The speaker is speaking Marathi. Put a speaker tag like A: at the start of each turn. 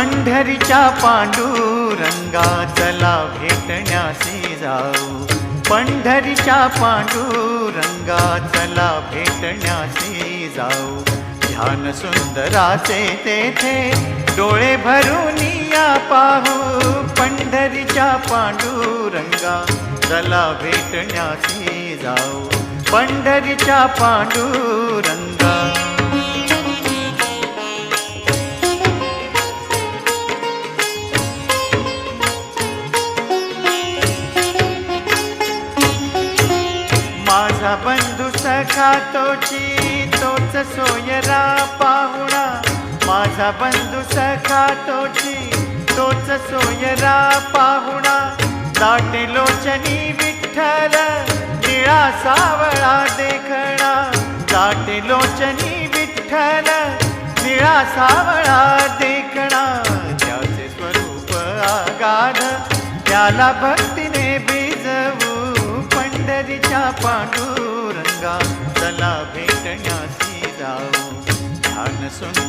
A: पंढरीच्या पांडुरंगा चला भेटण्यासी जाऊ, पंढरीच्या पांडुरंगा चला भेटण्यासी जाऊ। ध्यान सुंदराचे तेथे डोळे भरून या पाहू, पंढरीच्या पांडुरंगा चला भेटण्यासी जाऊ, पंढरीच्या पांडुरंगा। माझा बंधू सखा तोच सोयरा पाहुणा, माझा बंधू सखा तोच सोयरा पाहुणा। दाटे लोचनी विठ्ठल निळा सावळा देखणा, दाटे लोचनी विठ्ठल निळा सावळा देखणा। त्याचे स्वरूप आगाध त्याला भक्तीने भिजवू, पंढरीच्या पांडुरंगा चला भेटण्यासी जाऊ। ध्यान